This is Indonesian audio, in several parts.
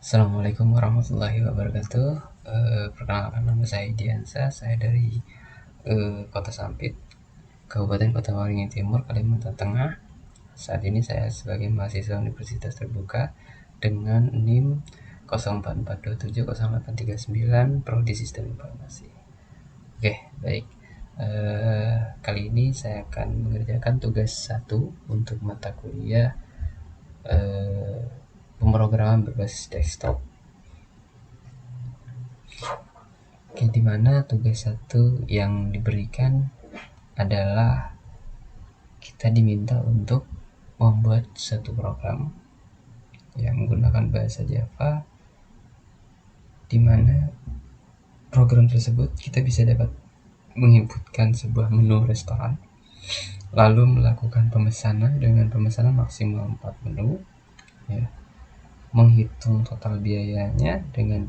Assalamualaikum warahmatullahi wabarakatuh. Perkenalkan, nama saya Diansa. Saya dari Kota Sampit, Kabupaten Kota Waringin Timur, Kalimantan Tengah. Saat ini saya sebagai mahasiswa Universitas Terbuka dengan NIM 0442708399, Prodi Sistem Informasi. Oke, baik. Kali ini saya akan mengerjakan tugas 1 untuk mata kuliah pemrograman berbasis desktop. Oke, dimana tugas 1 yang diberikan adalah kita diminta untuk membuat satu program yang menggunakan bahasa Java, dimana program tersebut kita bisa dapat menginputkan sebuah menu restoran, lalu melakukan pemesanan dengan pemesanan maksimal 4 menu, ya, menghitung total biayanya dengan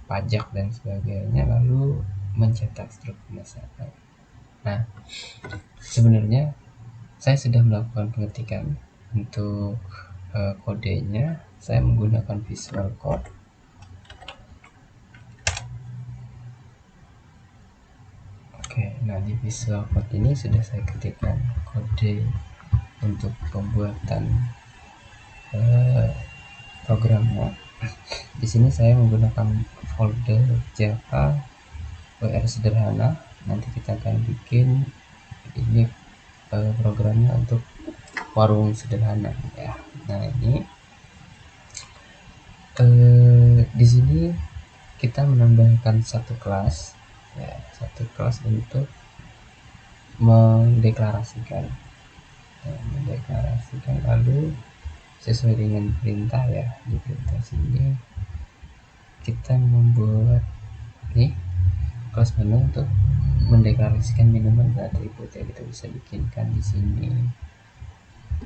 pajak dan sebagainya, lalu mencetak struk pemesanan. Nah, sebenarnya saya sudah melakukan pengetikan untuk kodenya. Saya menggunakan Visual Code. Oke, nah di Visual Code ini sudah saya ketikkan kode untuk pembuatan programnya. Di sini saya menggunakan folder Java WR sederhana. Nanti kita akan bikin ini programnya untuk warung sederhana, ya. Nah, ini di sini kita menambahkan satu kelas, ya, untuk mendeklarasikan, lalu sesuai dengan perintah, ya. Di perintah sini kita membuat nih kelas menu untuk mendeklarasikan minuman dan atribut, ya. Kita bisa bikinkan di sini.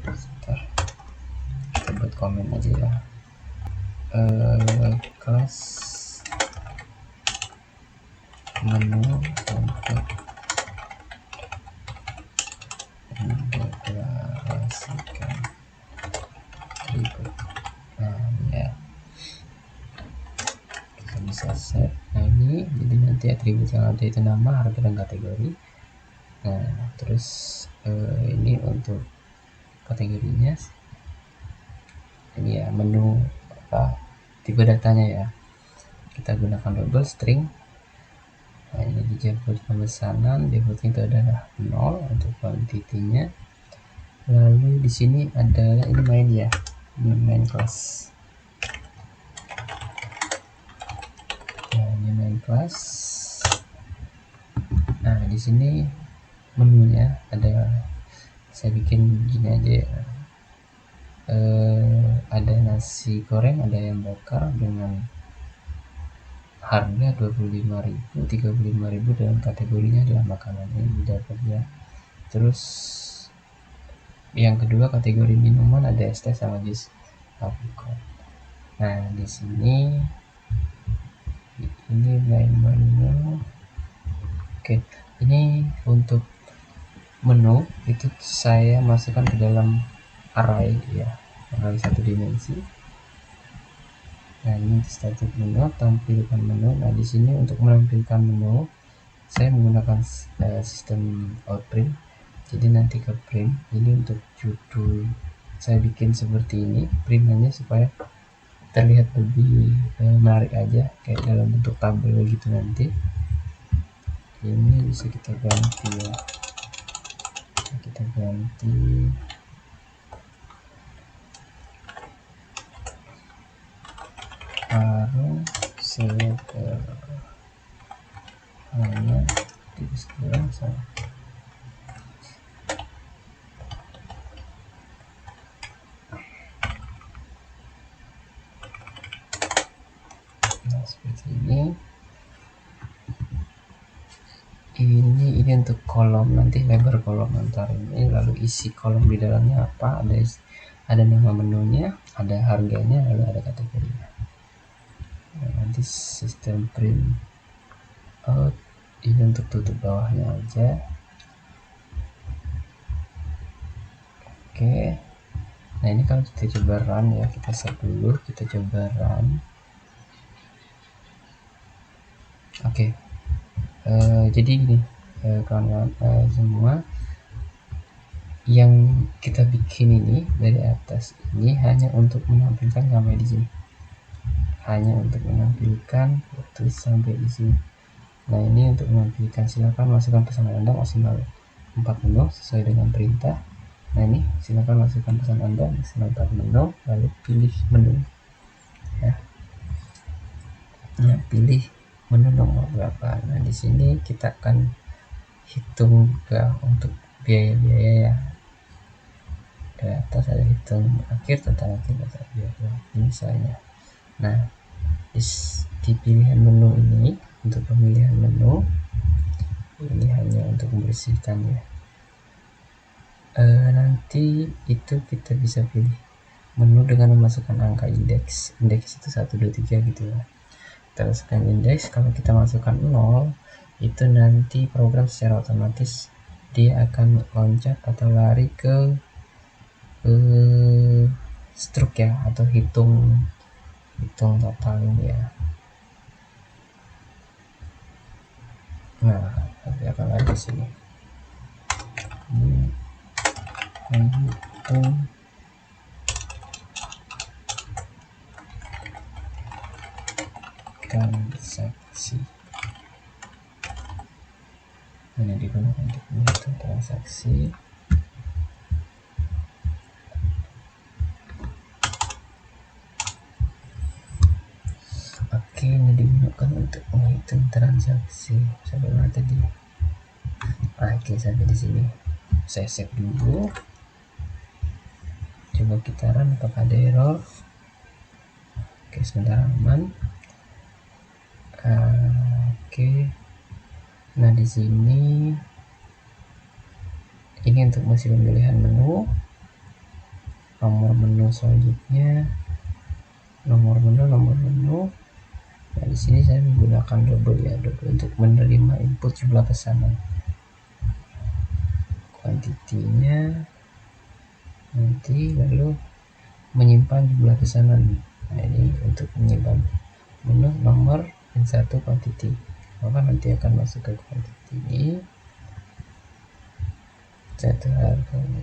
Sebentar, kita buat komen aja, ya. Kelas menu untuk mendeklarasikan atribut. Nah, ya, kita bisa set. Nah, ini jadi nanti atribut yang ada itu nama, harga, dan kategori. Nah, terus ini untuk kategorinya ini, ya, menu tipe datanya, ya. Kita gunakan double string. Nah, ini di default pemesanan, defaultnya itu adalah 0 untuk quantity-nya. Lalu di sini adalah ini main, ya, main class. Nah, ini main class. Nah, di sini menunya ada, saya bikin gini aja, ya. Ada nasi goreng, ada ayam bakar dengan harga 25.000, 35.000, dan kategorinya adalah makanan. Ini dapat, ya. Terus yang kedua, kategori minuman, ada es teh sama jus aprikot. Nah, di sini ini main menu. Oke, ini untuk menu itu saya masukkan ke dalam array, ya, array satu dimensi. Nah, ini static menu, tampilkan menu. Nah, di sini untuk menampilkan menu saya menggunakan sistem outprint. Jadi nanti ke print, ini untuk judul saya bikin seperti ini, print hanya supaya terlihat lebih menarik aja, kayak dalam bentuk tabel gitu. Nanti ini bisa kita ganti, ya. Kita ganti warung sederhana tulis kurang sama. Nah, seperti ini. Ini untuk kolom, nanti lebar kolom antar ini, lalu isi kolom di dalamnya apa, ada nama menunya, ada harganya, lalu ada kategorinya. Nah, nanti sistem print out ini untuk tutup bawahnya aja. Oke, Nah ini kalau kita coba run ya, kita save dulu, kita coba run. Oke. Jadi gini kawan-kawan, semua yang kita bikin ini dari atas ini hanya untuk menampilkan sampai di sini, hanya untuk menampilkan tulis sampai di sini. Nah ini untuk menampilkan, silakan masukkan pesan Anda maksimal 4 menu sesuai dengan perintah. Nah ini silakan masukkan pesan Anda maksimal 4 menu, lalu pilih menu ya. Nah pilih menu nomor berapa. Nah di sini kita akan hitung ke untuk biaya-biaya ya. Di atas ada hitung akhir, total akhir, total biaya misalnya. Nah di pilihan menu ini, untuk pemilihan menu ini hanya untuk membersihkan ya. Nanti itu kita bisa pilih menu dengan memasukkan angka indeks itu 1, 2, 3 gitu ya. Kita masukkan indeks, kalau kita masukkan 0 itu nanti program secara otomatis dia akan loncat atau lari ke stroke ya, atau hitung total ini ya. Nah nanti akan lari ke sini. Menghitung transaksi. Ini digunakan untuk menghitung transaksi. Oke, ini digunakan untuk menghitung transaksi. Sampai mana tadi? Oke, sampai di sini. Saya save dulu. Coba kita run, apakah ada error? Oke, sebentar, aman. Oke. Nah, di sini ini untuk masih pemilihan menu. Nomor menu selanjutnya. Nomor menu. Nah, di sini saya menggunakan double ya, double untuk menerima input jumlah pesanan. Kuantitinya nanti, lalu menyimpan jumlah pesanan. Nah, ini untuk menyimpan menu nomor dan 1 quantity, maka nanti akan masuk ke quantity ini.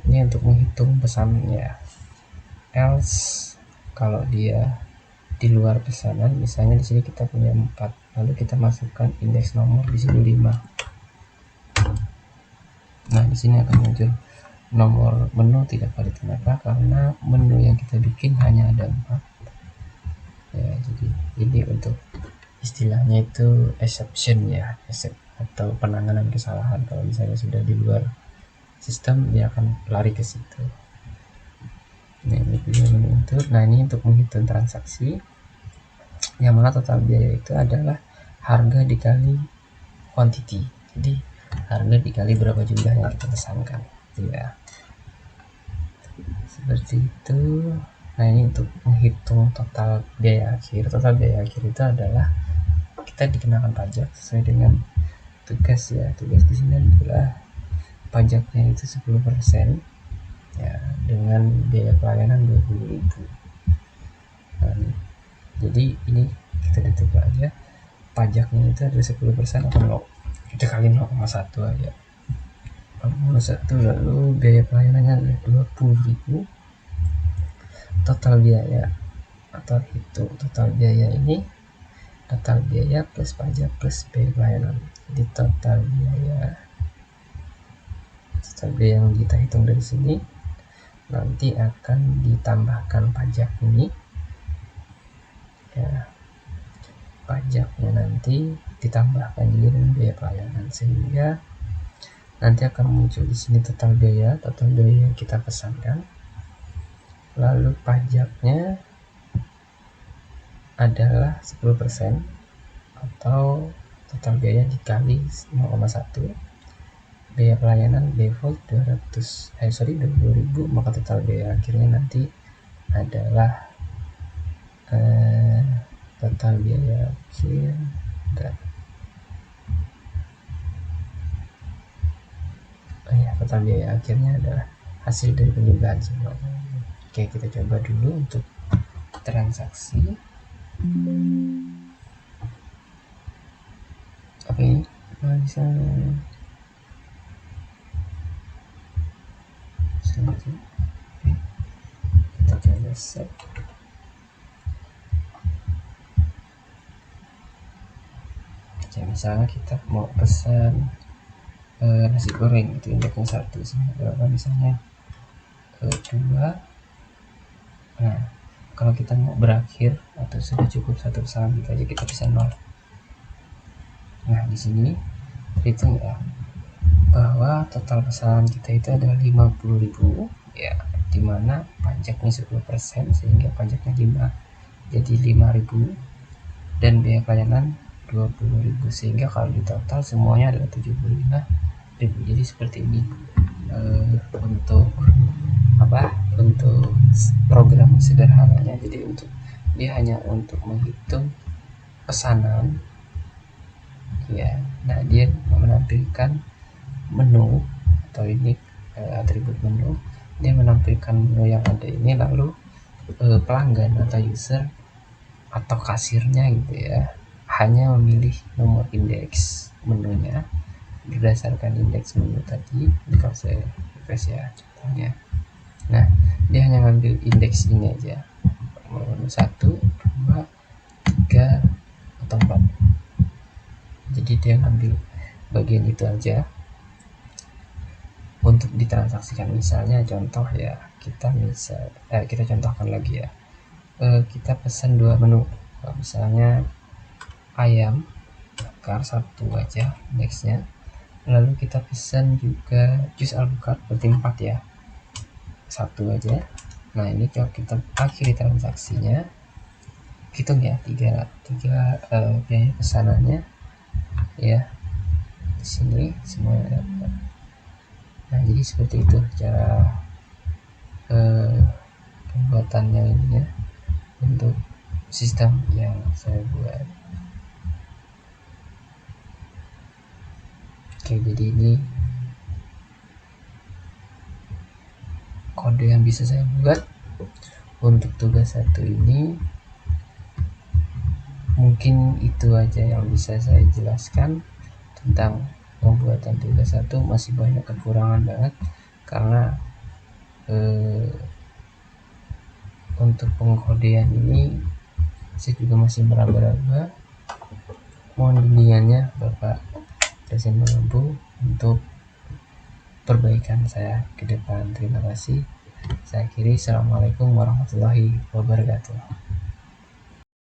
Ini untuk menghitung pesanannya. Else kalau dia di luar pesanan, misalnya di sini kita punya 4, lalu kita masukkan indeks nomor di sini 5. Nah di sini akan muncul nomor menu tidak valid. Kenapa? Karena menu yang kita bikin hanya ada 4 ya. Jadi ini untuk istilahnya itu exception ya, atau penanganan kesalahan. Kalau misalnya sudah di luar sistem, dia akan lari ke situ. Nah ini menu itu. Nah ini untuk menghitung transaksi, yang mana total biaya itu adalah harga dikali quantity. Jadi harga dikali berapa jumlah yang kita pesankan ya, seperti itu. Nah ini untuk menghitung total biaya akhir. Total biaya akhir itu adalah kita dikenakan pajak sesuai dengan tugas ya. Tugas di sini adalah pajaknya itu 10% ya, dengan biaya pelayanan 20.000. Nah, jadi ini kita detik aja pajaknya itu ada 10% atau 0, kita kali 0,1 aja, 0,1, lalu biaya pelayanannya adalah 20.000. Total biaya atau hitung total biaya ini total biaya plus pajak plus biaya pelayanan. Jadi total biaya yang kita hitung dari sini nanti akan ditambahkan pajak ini ya, pajaknya nanti ditambahkan juga dengan biaya pelayanan, sehingga nanti akan muncul di sini total biaya yang kita pesankan, lalu pajaknya adalah 10% atau total biaya dikali 0,1, biaya pelayanan default 20.000, maka total biaya akhirnya nanti adalah total biaya akhir total biaya akhirnya adalah hasil dari penjumlahan semuanya. Oke, kita coba dulu untuk transaksi. Oke, bisa selanjutnya. Kita coba set. Oke, misalnya kita mau pesan nasi goreng, itu indeksnya 1, berapa misalnya 2. Nah, kalau kita mau berakhir atau sudah cukup satu pesanan gitu aja, kita bisa 0. Nah, di sini hitung ya bahwa total pesanan kita itu adalah 50.000 ya, dimana pajaknya 10%, sehingga pajaknya 5, jadi 5.000, dan biaya pelayanan 20.000, sehingga kalau di total semuanya adalah 75.000. Jadi seperti ini untuk untuk program sederhananya. Jadi dia hanya untuk menghitung pesanan ya. Nah, dia menampilkan menu atau ini atribut menu. Dia menampilkan menu yang ada ini, lalu pelanggan atau user atau kasirnya gitu ya hanya memilih nomor indeks menunya berdasarkan indeks menu tadi. Ini kalau saya refresh ya contohnya. Nah, dia hanya ngambil indeks ini aja, menu 1, 2, 3, atau 4. Jadi dia ngambil bagian itu aja untuk ditransaksikan. Misalnya contoh ya, kita contohkan lagi ya. Kita pesan 2 menu, misalnya ayam bakar 1 aja indeksnya, lalu kita pesan juga jus alpukat, berarti 4 ya, 1 aja. Nah, ini kalau kita akhiri transaksinya, hitung ya 3 biaya pesanannya ya, di sini semuanya dapat. Nah, jadi seperti itu cara pembuatannya ini ya, untuk sistem yang saya buat. Oke, jadi ini kode yang bisa saya buat untuk tugas 1 ini. Mungkin itu aja yang bisa saya jelaskan tentang pembuatan tugas 1. Masih banyak kekurangan banget karena untuk pengkodean ini saya juga masih meraba-raba. Mohon bimbingannya Bapak dosen pengampu untuk perbaikan saya ke depan. Terima kasih. Saya akhiri. Assalamualaikum warahmatullahi wabarakatuh.